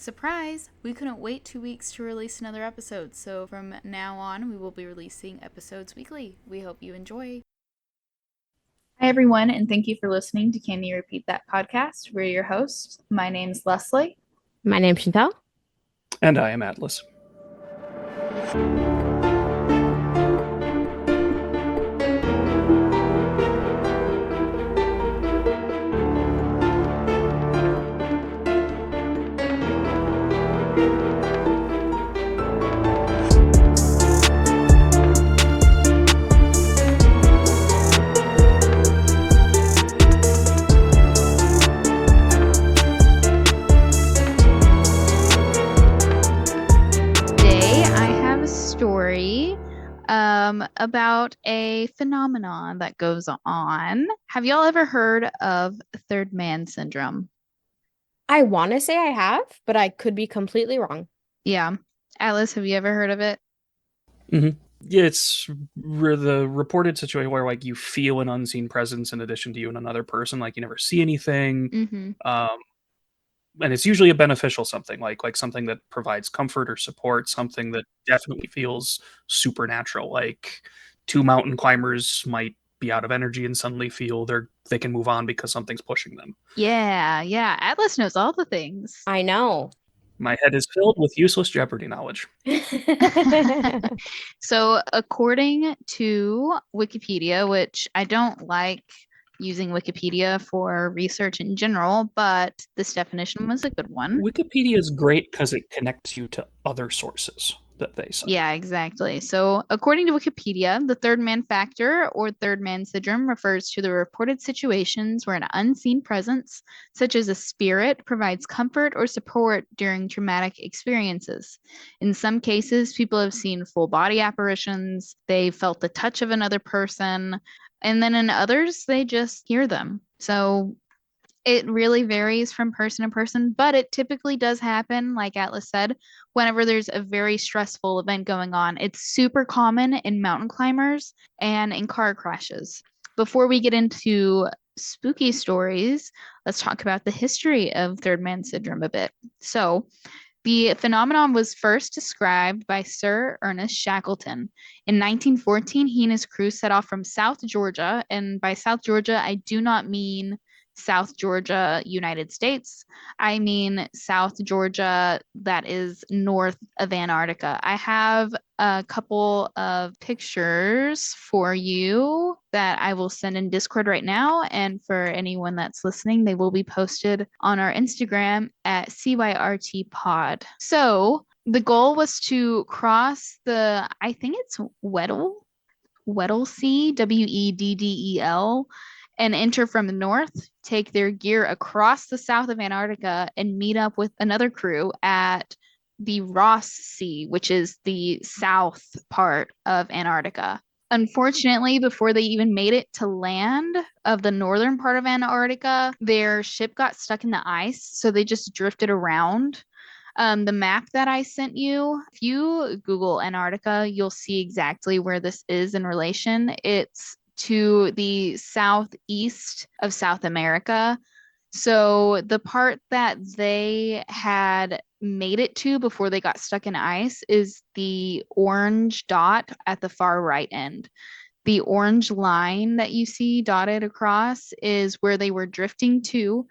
surprise, we couldn't wait 2 weeks to release another episode, so from now on, we will be releasing episodes weekly. We hope you enjoy. Hi, everyone, and thank you for listening to Can You Repeat That podcast. We're your hosts. My name's Leslie. My name's Chantelle. And I am Atlas. About a phenomenon that goes on. Have y'all ever heard of third man syndrome? I want to say I have, but I could be completely wrong. Yeah. Alice, have you ever heard of it? Mm-hmm. Yeah, it's the reported situation where like you feel an unseen presence in addition to you and another person, like you never see anything. Mm-hmm. And it's usually a beneficial something, like something that provides comfort or support, something that definitely feels supernatural. Like two mountain climbers might be out of energy and suddenly feel they can move on because something's pushing them. Yeah. Atlas knows all the things. I know. My head is filled with useless Jeopardy knowledge. So, according to Wikipedia, which I don't like using Wikipedia for research in general, but this definition was a good one. Wikipedia is great because it connects you to other sources that they cite. Yeah, exactly. So, according to Wikipedia, the third man factor or third man syndrome refers to the reported situations where an unseen presence, such as a spirit, provides comfort or support during traumatic experiences. In some cases, people have seen full body apparitions, they felt the touch of another person, and then in others, they just hear them. So, it really varies from person to person, but it typically does happen, like Atlas said, whenever there's a very stressful event going on. It's super common in mountain climbers and in car crashes. Before we get into spooky stories, let's talk about the history of third man syndrome a bit. So, the phenomenon was first described by Sir Ernest Shackleton. In 1914, he and his crew set off from South Georgia, and by South Georgia, I do not mean South Georgia, United States. I mean South Georgia that is north of Antarctica. I have a couple of pictures for you that I will send in Discord right now. And for anyone that's listening, they will be posted on our Instagram at CYRT Pod. So the goal was to cross I think it's Weddell Sea, Weddell, and enter from the north, take their gear across the south of Antarctica, and meet up with another crew at the Ross Sea, which is the south part of Antarctica. Unfortunately, before they even made it to land of the northern part of Antarctica, their ship got stuck in the ice, so they just drifted around. The map that I sent you, if you Google Antarctica, you'll see exactly where this is in relation. It's to the southeast of South America. So the part that they had made it to before they got stuck in ice is the orange dot at the far right end. The orange line that you see dotted across is where they were drifting to.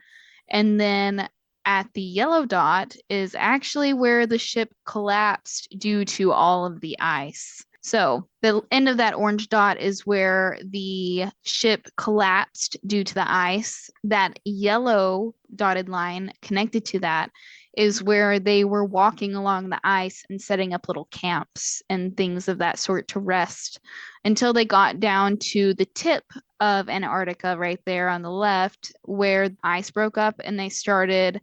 And then at the yellow dot is actually where the ship collapsed due to all of the ice. So the end of that orange dot is where the ship collapsed due to the ice. That yellow dotted line connected to that is where they were walking along the ice and setting up little camps and things of that sort to rest until they got down to the tip of Antarctica right there on the left, where ice broke up and they started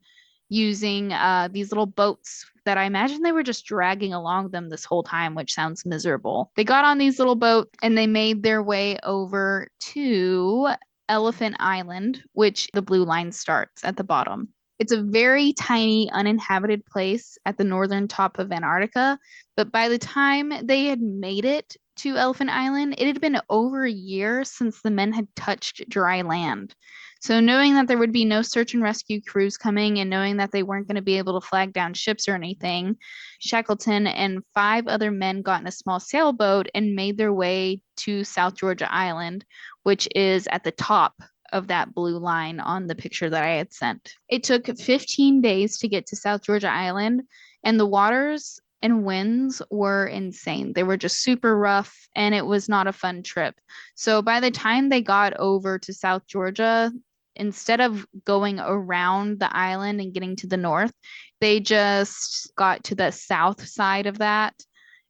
using these little boats that I imagine they were just dragging along them this whole time, which sounds miserable. They got on these little boats and they made their way over to Elephant Island, which the blue line starts at the bottom. It's a very tiny, uninhabited place at the northern top of Antarctica. But by the time they had made it to Elephant Island, it had been over a year since the men had touched dry land. So knowing that there would be no search and rescue crews coming and knowing that they weren't going to be able to flag down ships or anything, Shackleton and 5 other men got in a small sailboat and made their way to South Georgia Island, which is at the top of that blue line on the picture that I had sent. It took 15 days to get to South Georgia Island, and the waters and winds were insane. They were just super rough, and it was not a fun trip. So by the time they got over to South Georgia, instead of going around the island and getting to the north, they just got to the south side of that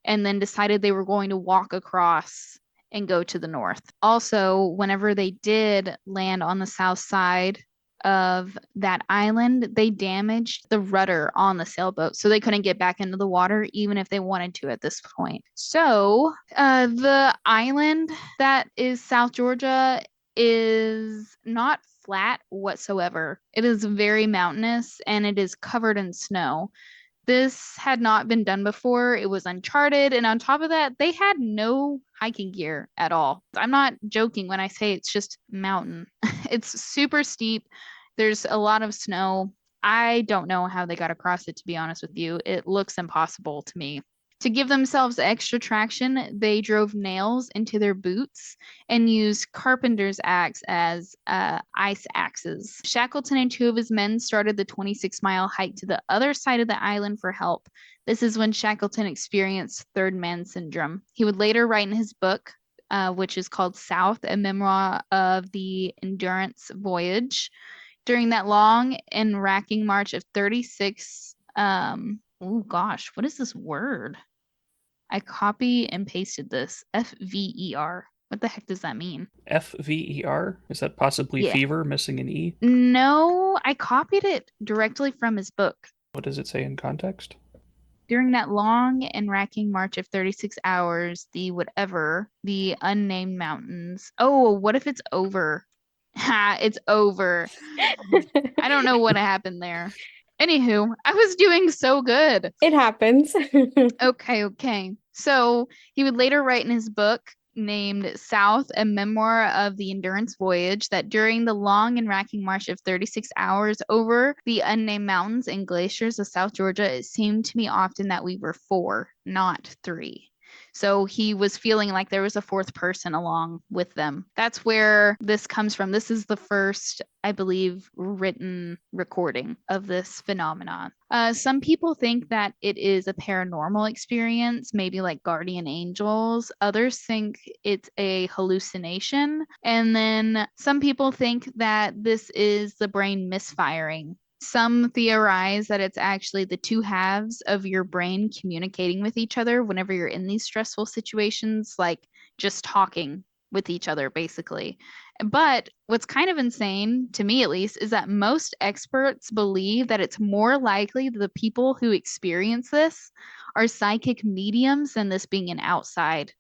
and then decided they were going to walk across and go to the north. Also, whenever they did land on the south side of that island, they damaged the rudder on the sailboat, so they couldn't get back into the water even if they wanted to at this point. So, the island that is South Georgia is not flat whatsoever. It is very mountainous and it is covered in snow. This had not been done before. It was uncharted. And on top of that, they had no hiking gear at all. I'm not joking when I say it's just mountain. It's super steep. There's a lot of snow. I don't know how they got across it, to be honest with you. It looks impossible to me. To give themselves extra traction, they drove nails into their boots and used carpenter's axe as ice axes. Shackleton and 2 of his men started the 26-mile hike to the other side of the island for help. This is when Shackleton experienced third man syndrome. He would later write in his book, which is called South, a memoir of the Endurance Voyage. During that long and racking march of 36, oh gosh, what is this word? I copy and pasted this. FVER. What the heck does that mean? FVER? Is that possibly Yeah. fever, missing an E? No, I copied it directly from his book. What does it say in context? During that long and racking march of 36 hours, the unnamed mountains. Oh, what if it's over? Ha, it's over. I don't know what happened there. Anywho, I was doing so good. It happens. Okay. So he would later write in his book named South, a memoir of the Endurance Voyage, that during the long and racking march of 36 hours over the unnamed mountains and glaciers of South Georgia, it seemed to me often that we were 4, not 3. So he was feeling like there was a 4th person along with them. That's where this comes from. This is the first, I believe, written recording of this phenomenon. Some people think that it is a paranormal experience, maybe like guardian angels. Others think it's a hallucination. And then some people think that this is the brain misfiring. Some theorize that it's actually the 2 halves of your brain communicating with each other whenever you're in these stressful situations, like just talking with each other, basically. But what's kind of insane, to me at least, is that most experts believe that it's more likely that the people who experience this are psychic mediums than this being an outside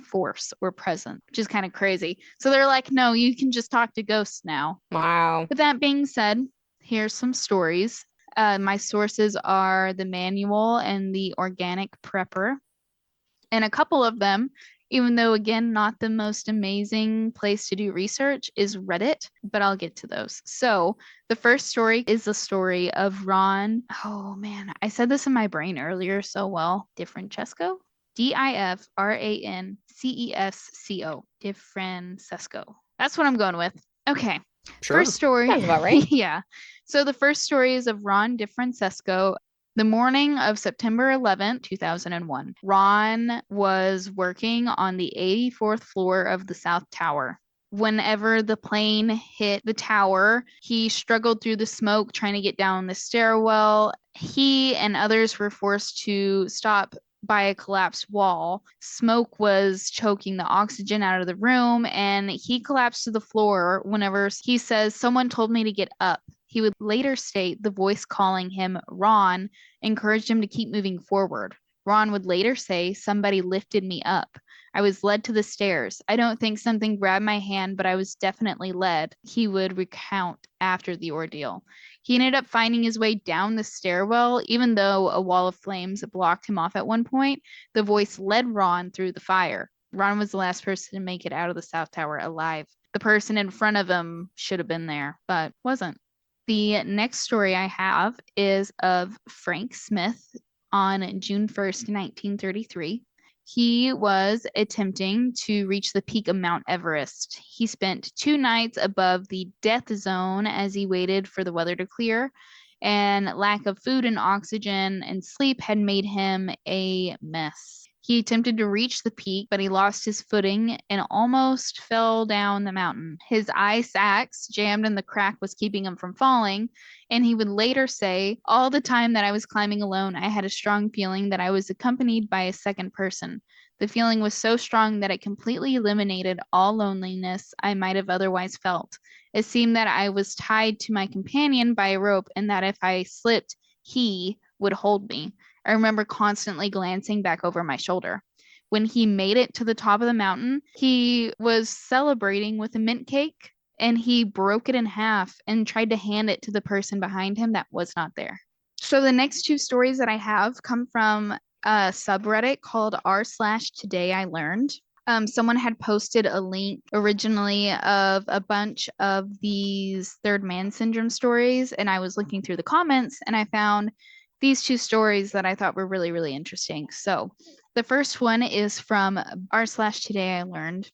force or present, which is kind of crazy. So they're like, no, you can just talk to ghosts now. Wow. With that being said, here's some stories. My sources are the manual and the organic prepper. And a couple of them, even though, again, not the most amazing place to do research, is Reddit, but I'll get to those. So the first story is the story of Ron. Oh man, I said this in my brain earlier so well. DiFrancesco? DiFrancesco. DiFrancesco. That's what I'm going with. Okay. Sure. First story. Sounds about right. Yeah. So the first story is of Ron DiFrancesco. The morning of September 11th, 2001, Ron was working on the 84th floor of the South Tower. Whenever the plane hit the tower, he struggled through the smoke trying to get down the stairwell. He and others were forced to stop by a collapsed wall. Smoke was choking the oxygen out of the room, and he collapsed to the floor whenever he says, "Someone told me to get up." He would later state the voice calling him Ron encouraged him to keep moving forward. Ron would later say, "Somebody lifted me up. I was led to the stairs. I don't think something grabbed my hand, but I was definitely led," he would recount after the ordeal. He ended up finding his way down the stairwell, even though a wall of flames blocked him off at one point. The voice led Ron through the fire. Ron was the last person to make it out of the South Tower alive. the person in front of him should have been there, but wasn't. The next story I have is of Frank Smith on June 1st, 1933. He was attempting to reach the peak of Mount Everest. He spent 2 nights above the death zone as he waited for the weather to clear, and lack of food and oxygen and sleep had made him a mess. He attempted to reach the peak, but he lost his footing and almost fell down the mountain. His ice axe jammed in the crack was keeping him from falling, and he would later say, "All the time that I was climbing alone, I had a strong feeling that I was accompanied by a second person. The feeling was so strong that it completely eliminated all loneliness I might have otherwise felt. It seemed that I was tied to my companion by a rope, and that if I slipped, he would hold me. I remember constantly glancing back over my shoulder. When he made it to the top of the mountain, he was celebrating with a mint cake, and he broke it in half and tried to hand it to the person behind him that was not there." So the next two stories that I have come from a subreddit called r/today I learned. Someone had posted a link originally of a bunch of these third man syndrome stories, and I was looking through the comments and I found these two stories that I thought were really, really interesting. So the first one is from r/today I learned.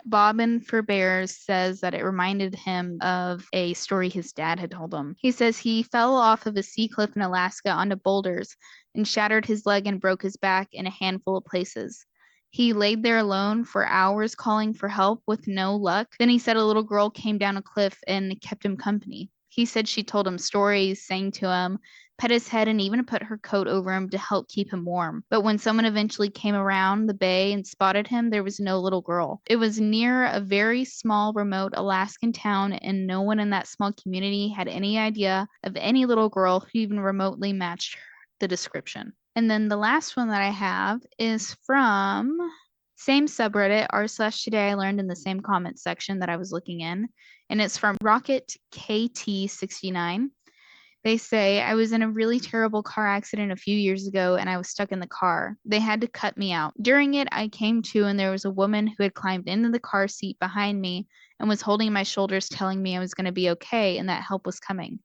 Bobbin for Bears says that it reminded him of a story his dad had told him. He says he fell off of a sea cliff in Alaska onto boulders and shattered his leg and broke his back in a handful of places. He laid there alone for hours calling for help with no luck. Then he said a little girl came down a cliff and kept him company. He said she told him stories, sang to him, pet his head, and even put her coat over him to help keep him warm. But when someone eventually came around the bay and spotted him, there was no little girl. It was near a very small, remote Alaskan town, and no one in that small community had any idea of any little girl who even remotely matched the description. And then the last one that I have is from same subreddit, r/today I learned, in the same comment section that I was looking in, and it's from Rocket KT69. They say, "I was in a really terrible car accident a few years ago and I was stuck in the car. They had to cut me out. During it, I came to and there was a woman who had climbed into the car seat behind me and was holding my shoulders, telling me I was going to be okay and that help was coming.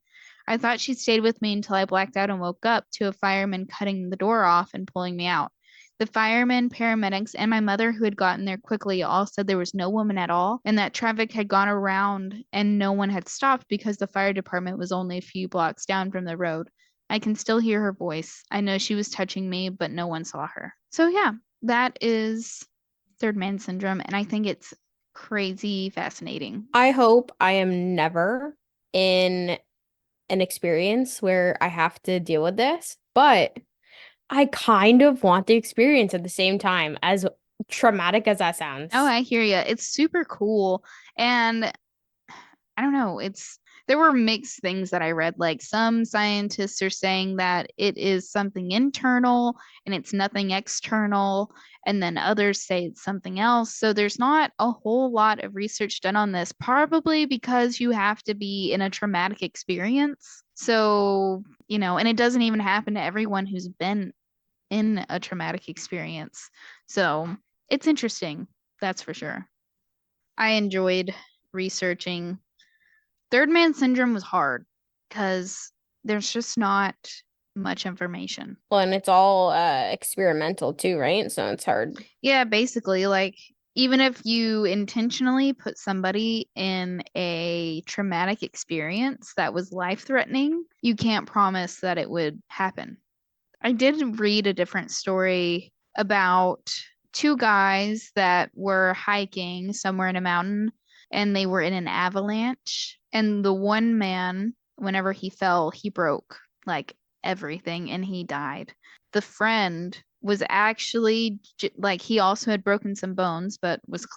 I thought she stayed with me until I blacked out and woke up to a fireman cutting the door off and pulling me out. The firemen, paramedics, and my mother, who had gotten there quickly, all said there was no woman at all and that traffic had gone around and no one had stopped because the fire department was only a few blocks down from the road. I can still hear her voice. I know she was touching me, but no one saw her." So, yeah, that is third man syndrome, and I think it's crazy fascinating. I hope I am never in an experience where I have to deal with this, but I kind of want the experience at the same time, as traumatic as that sounds. Oh, I hear you. It's super cool. And I don't know, there were mixed things that I read. Like some scientists are saying that it is something internal and it's nothing external, and then others say it's something else. So there's not a whole lot of research done on this, probably because you have to be in a traumatic experience. So, and it doesn't even happen to everyone who's been in a traumatic experience. So it's interesting, that's for sure. I enjoyed researching. Third man syndrome was hard because there's just not much information. Well, and it's all experimental too, right? So it's hard. Yeah, basically, like, even if you intentionally put somebody in a traumatic experience that was life threatening, you can't promise that it would happen. I did read a different story about two guys that were hiking somewhere in a mountain and they were in an avalanche. And the one man, whenever he fell, he broke like everything and he died. The friend was actually like, he also had broken some bones, but was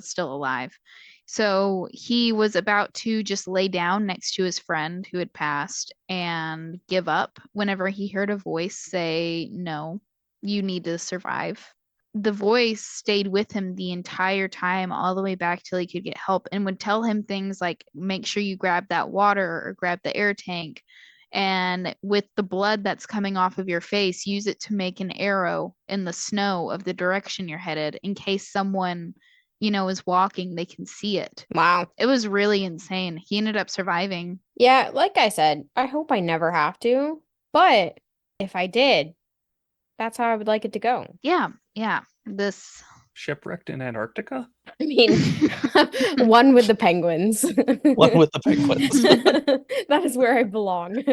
still alive. So he was about to just lay down next to his friend who had passed and give up whenever he heard a voice say, "No, you need to survive." The voice stayed with him the entire time, all the way back till he could get help, and would tell him things like, "Make sure you grab that water or grab the air tank. And with the blood that's coming off of your face, use it to make an arrow in the snow of the direction you're headed in case someone is walking, they can see it. Wow. It was really insane. He ended up surviving. Yeah, like I said, I hope I never have to. But if I did, that's how I would like it to go. Yeah, yeah. This Shipwrecked in Antarctica? I mean, one with the penguins. One with the penguins. That is where I belong.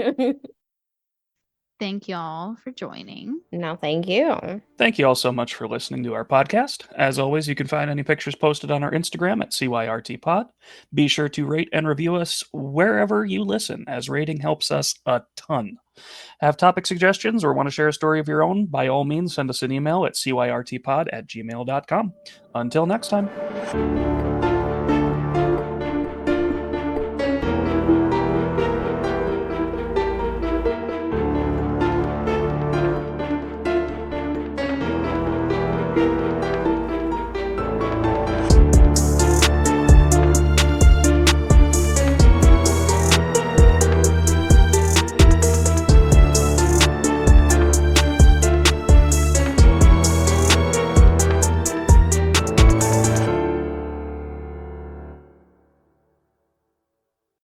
Thank y'all for joining. No, thank you. Thank you all so much for listening to our podcast. As always, you can find any pictures posted on our Instagram at CYRTPod. Be sure to rate and review us wherever you listen, as rating helps us a ton. Have topic suggestions or want to share a story of your own? By all means, send us an email at cyrtpod@gmail.com. Until next time.